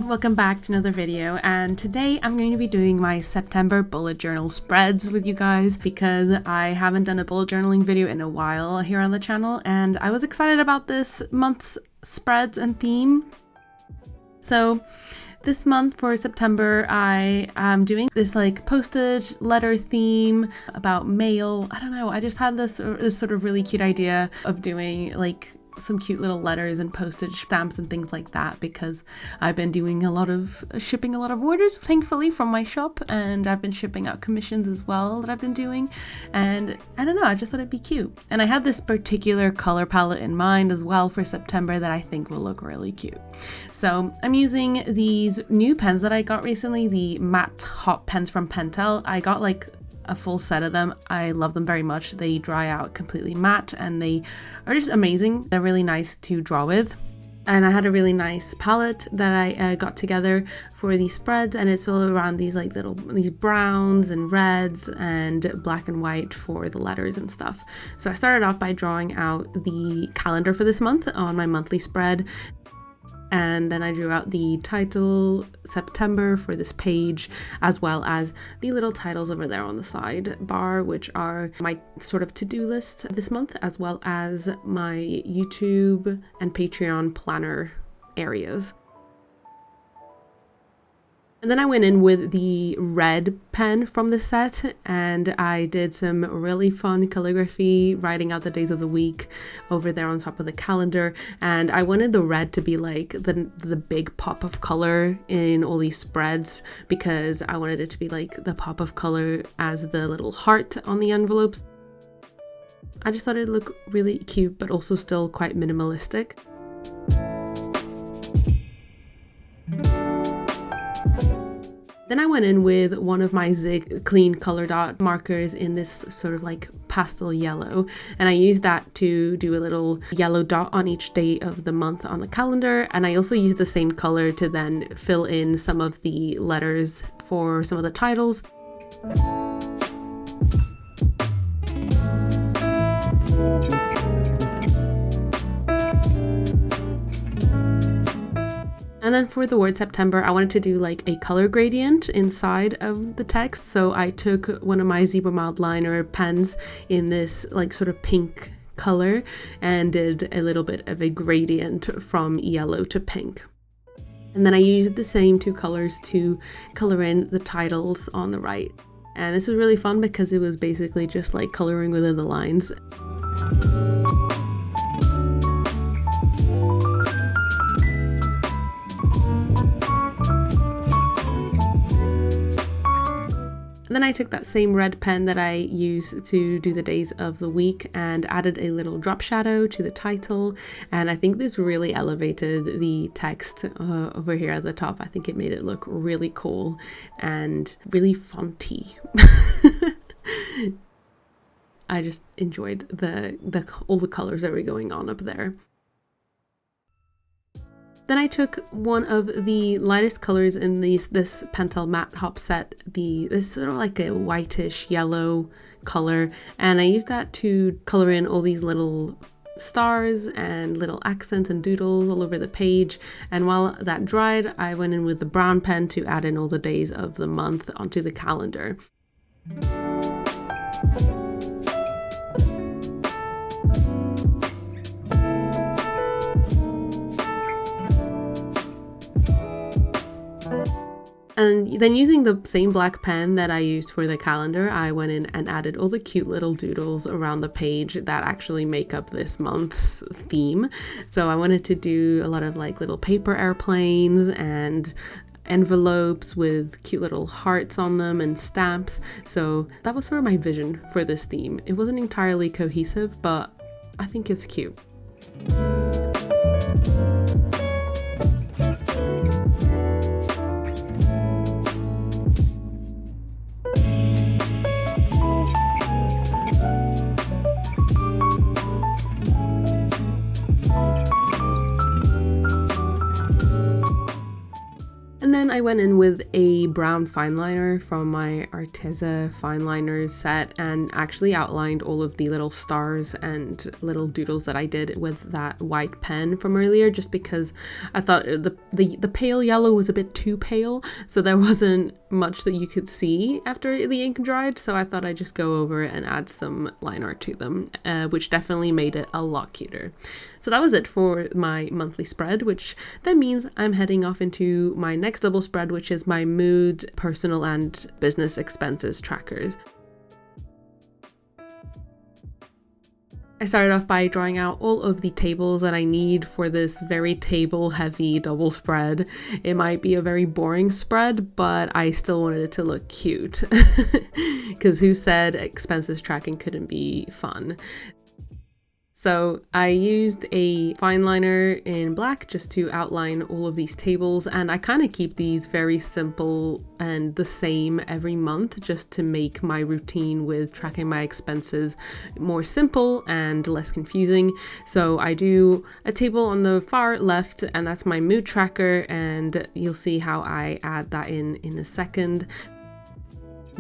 Welcome back to another video, and today I'm going to be doing my September bullet journal spreads with you guys because I haven't done a bullet journaling video in a while here on the channel, and I was excited about this month's spreads and theme. So this month for September, I am doing this like postage letter theme about mail. I don't know, I just had this sort of really cute idea of doing like some cute little letters and postage stamps and things like that because I've been doing shipping a lot of orders, thankfully, from my shop, and I've been shipping out commissions as well that I've been doing, and I don't know, I just thought it'd be cute. And I had this particular color palette in mind as well for September that I think will look really cute. So I'm using these new pens that I got recently, the MatteHop pens from Pentel. I got like a full set of them. I love them very much. They dry out completely matte and they are just amazing. They're really nice to draw with. And I had a really nice palette that I got together for these spreads, and it's all around these like these browns and reds and black and white for the letters and stuff. So I started off by drawing out the calendar for this month on my monthly spread. And then I drew out the title September for this page, as well as the little titles over there on the side bar, which are my sort of to-do list this month, as well as my YouTube and Patreon planner areas. And then I went in with the red pen from the set, and I did some really fun calligraphy, writing out the days of the week over there on top of the calendar. And I wanted the red to be like the big pop of color in all these spreads, because I wanted it to be like the pop of color as the little heart on the envelopes. I just thought it'd look really cute, but also still quite minimalistic. Then I went in with one of my Zig Clean Color Dot markers in this sort of like pastel yellow, and I used that to do a little yellow dot on each day of the month on the calendar, and I also used the same color to then fill in some of the letters for some of the titles. And then for the word September, I wanted to do like a color gradient inside of the text. So I took one of my Zebra Mildliner pens in this like sort of pink color and did a little bit of a gradient from yellow to pink. And then I used the same two colors to color in the titles on the right. And this was really fun because it was basically just like coloring within the lines. And then I took that same red pen that I used to do the days of the week and added a little drop shadow to the title, and I think this really elevated the text over here at the top. I think it made it look really cool and really fonty. I just enjoyed all the colors that were going on up there. Then I took one of the lightest colors in this Pentel MatteHop set, this sort of like a whitish yellow color, and I used that to color in all these little stars and little accents and doodles all over the page. And while that dried, I went in with the brown pen to add in all the days of the month onto the calendar. And then using the same black pen that I used for the calendar, I went in and added all the cute little doodles around the page that actually make up this month's theme. So I wanted to do a lot of like little paper airplanes and envelopes with cute little hearts on them and stamps. So that was sort of my vision for this theme. It wasn't entirely cohesive, but I think it's cute. Then I went in with a brown fine liner from my Arteza Fineliners set and actually outlined all of the little stars and little doodles that I did with that white pen from earlier, just because I thought the pale yellow was a bit too pale, so there wasn't much that you could see after the ink dried, so I thought I'd just go over and add some line art to them, which definitely made it a lot cuter. So that was it for my monthly spread, which then means I'm heading off into my next double spread, which is my mood, personal and business expenses trackers. I started off by drawing out all of the tables that I need for this very table heavy double spread. It might be a very boring spread, but I still wanted it to look cute because who said expenses tracking couldn't be fun? So I used a fine liner in black just to outline all of these tables, and I kind of keep these very simple and the same every month just to make my routine with tracking my expenses more simple and less confusing. So I do a table on the far left, and that's my mood tracker, and you'll see how I add that in a second.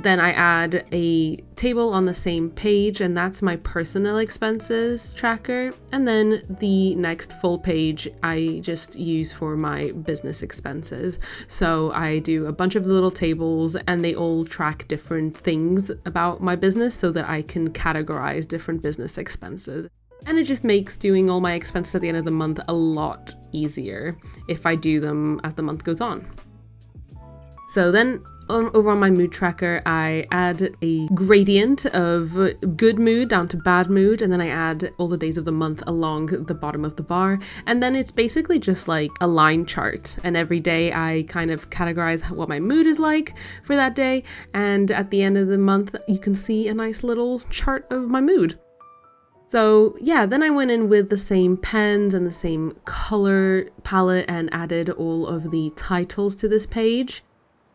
Then I add a table on the same page, and that's my personal expenses tracker. And then the next full page I just use for my business expenses. So I do a bunch of little tables, and they all track different things about my business so that I can categorize different business expenses. And it just makes doing all my expenses at the end of the month a lot easier if I do them as the month goes on. So then over on my mood tracker, I add a gradient of good mood down to bad mood, and then I add all the days of the month along the bottom of the bar. And then it's basically just like a line chart, and every day I kind of categorize what my mood is like for that day, and at the end of the month you can see a nice little chart of my mood. So yeah, then I went in with the same pens and the same color palette and added all of the titles to this page.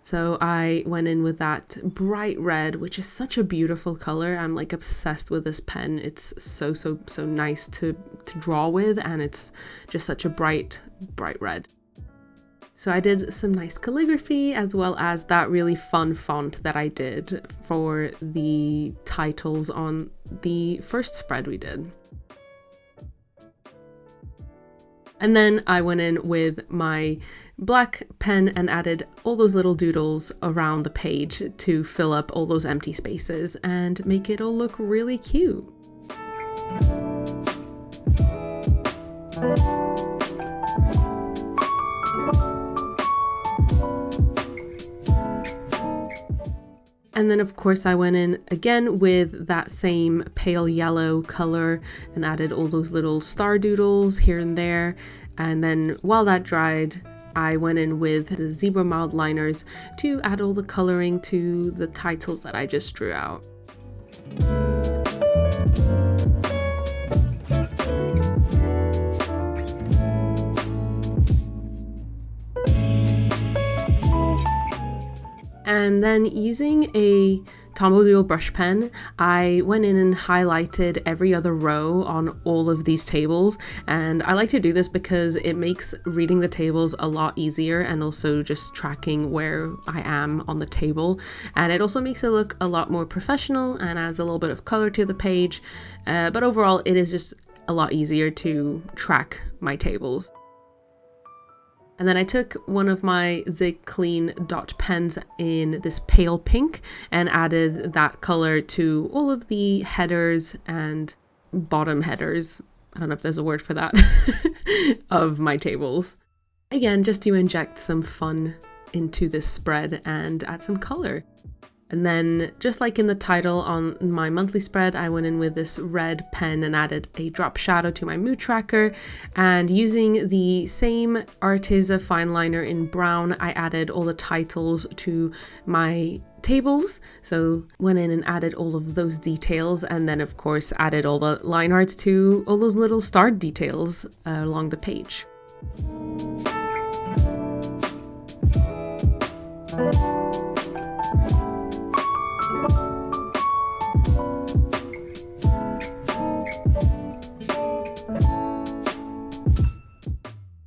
So I went in with that bright red, which is such a beautiful color. I'm like obsessed with this pen. It's so nice to draw with, and it's just such a bright red. So I did some nice calligraphy as well as that really fun font that I did for the titles on the first spread we did. And then I went in with my black pen and added all those little doodles around the page to fill up all those empty spaces and make it all look really cute. And then of course I went in again with that same pale yellow color and added all those little star doodles here and there. And then while that dried, I went in with the zebra Mildliners to add all the coloring to the titles that I just drew out. And then using a Tombow dual brush pen, I went in and highlighted every other row on all of these tables. And I like to do this because it makes reading the tables a lot easier and also just tracking where I am on the table. And it also makes it look a lot more professional and adds a little bit of color to the page. But overall, it is just a lot easier to track my tables. And then I took one of my Zig Clean dot pens in this pale pink and added that color to all of the headers and bottom headers, I don't know if there's a word for that, of my tables. Again, just to inject some fun into this spread and add some color. And then, just like in the title on my monthly spread, I went in with this red pen and added a drop shadow to my mood tracker. And using the same Arteza fine liner in brown, I added all the titles to my tables. So went in and added all of those details, and then of course added all the line arts to all those little star details along the page.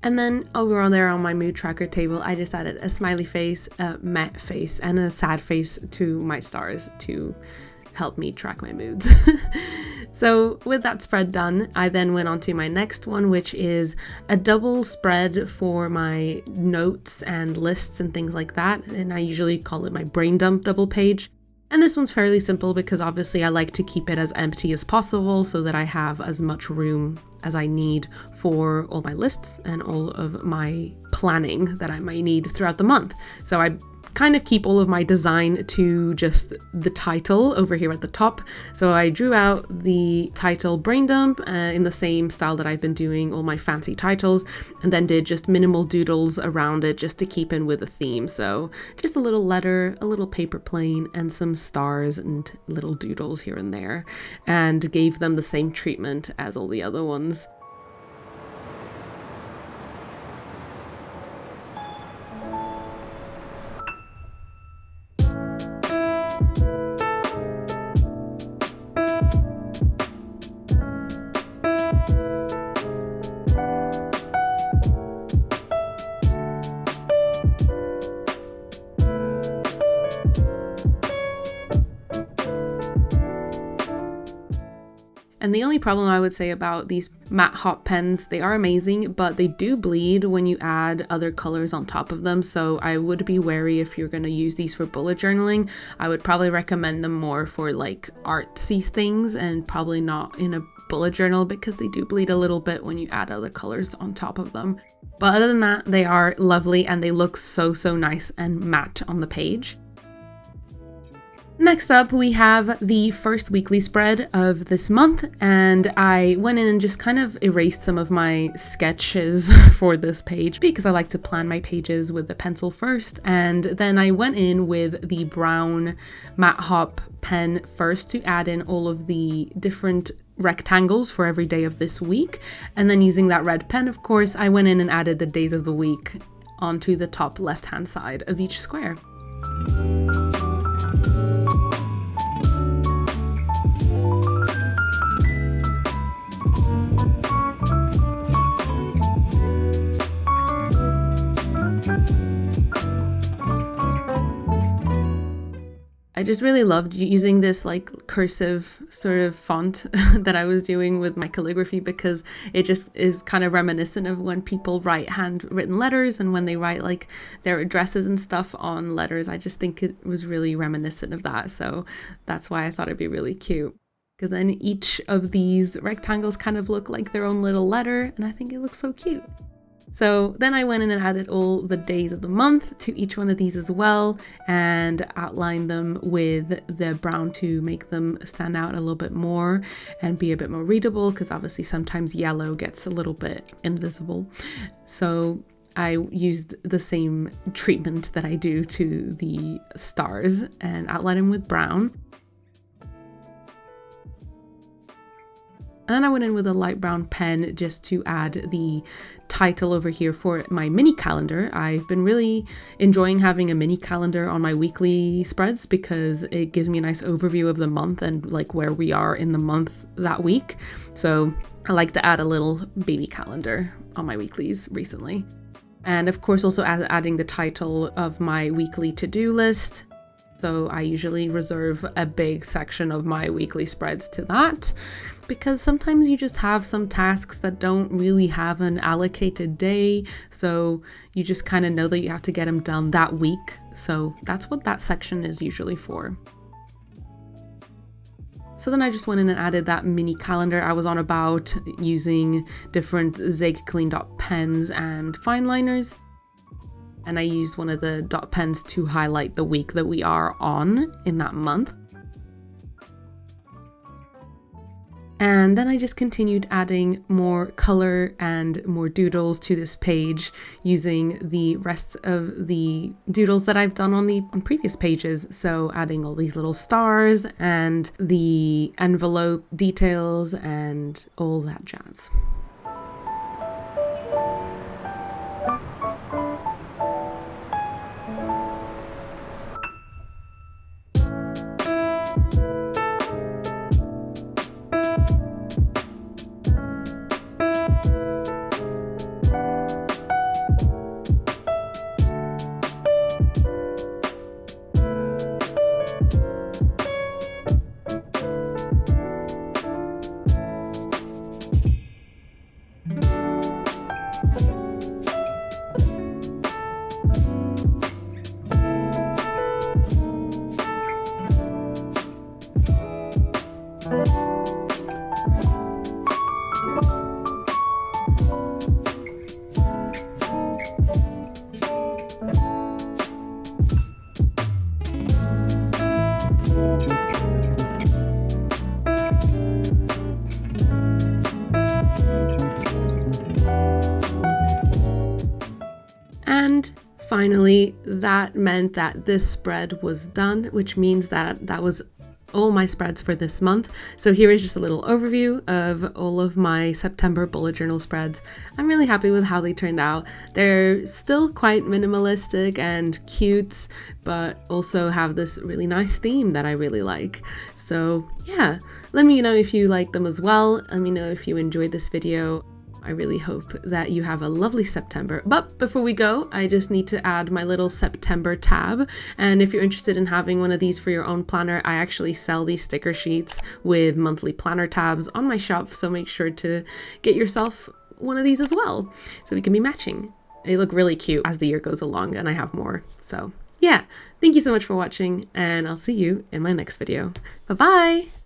And then over on there on my mood tracker table, I just added a smiley face, a matte face, and a sad face to my stars to help me track my moods. So with that spread done, I then went on to my next one, which is a double spread for my notes and lists and things like that. And I usually call it my brain dump double page. And this one's fairly simple because obviously I like to keep it as empty as possible so that I have as much room as I need for all my lists and all of my planning that I might need throughout the month. So I kind of keep all of my design to just the title over here at the top. So I drew out the title Brain Dump in the same style that I've been doing all my fancy titles, and then did just minimal doodles around it just to keep in with the theme. So just a little letter, a little paper plane, and some stars and little doodles here and there, and gave them the same treatment as all the other ones. And the only problem I would say about these MatteHop pens, they are amazing, but they do bleed when you add other colors on top of them. So I would be wary if you're going to use these for bullet journaling. I would probably recommend them more for like artsy things and probably not in a bullet journal because they do bleed a little bit when you add other colors on top of them. But other than that, they are lovely and they look so nice and matte on the page. Next up, we have the first weekly spread of this month, and I went in and just kind of erased some of my sketches for this page because I like to plan my pages with the pencil first, and then I went in with the brown MatteHop pen first to add in all of the different rectangles for every day of this week, and then using that red pen, of course, I went in and added the days of the week onto the top left-hand side of each square. I just really loved using this like cursive sort of font that I was doing with my calligraphy because it just is kind of reminiscent of when people write handwritten letters and when they write like their addresses and stuff on letters. I just think it was really reminiscent of that. So that's why I thought it'd be really cute. Because then each of these rectangles kind of look like their own little letter, and I think it looks so cute. So then I went in and added all the days of the month to each one of these as well and outlined them with the brown to make them stand out a little bit more and be a bit more readable because obviously sometimes yellow gets a little bit invisible. So I used the same treatment that I do to the stars and outlined them with brown. And then I went in with a light brown pen just to add the title over here for my mini calendar. I've been really enjoying having a mini calendar on my weekly spreads because it gives me a nice overview of the month and like where we are in the month that week. So I like to add a little baby calendar on my weeklies recently. And of course also adding the title of my weekly to-do list. So I usually reserve a big section of my weekly spreads to that because sometimes you just have some tasks that don't really have an allocated day. So you just kind of know that you have to get them done that week. So that's what that section is usually for. So then I just went in and added that mini calendar I was on about using different Zig Clean Dot pens and Fineliners. And I used one of the dot pens to highlight the week that we are on in that month. And then I just continued adding more color and more doodles to this page using the rest of the doodles that I've done on previous pages. So adding all these little stars and the envelope details and all that jazz. finally, that meant that this spread was done, which means that that was all my spreads for this month. So here is just a little overview of all of my September bullet journal spreads. I'm really happy with how they turned out. They're still quite minimalistic and cute, but also have this really nice theme that I really like. So yeah, let me know if you like them as well. Let me know if you enjoyed this video. I really hope that you have a lovely September. But before we go, I just need to add my little September tab. And if you're interested in having one of these for your own planner, I actually sell these sticker sheets with monthly planner tabs on my shop. So make sure to get yourself one of these as well, so we can be matching. They look really cute as the year goes along, and I have more. So yeah, thank you so much for watching, and I'll see you in my next video. Bye-bye!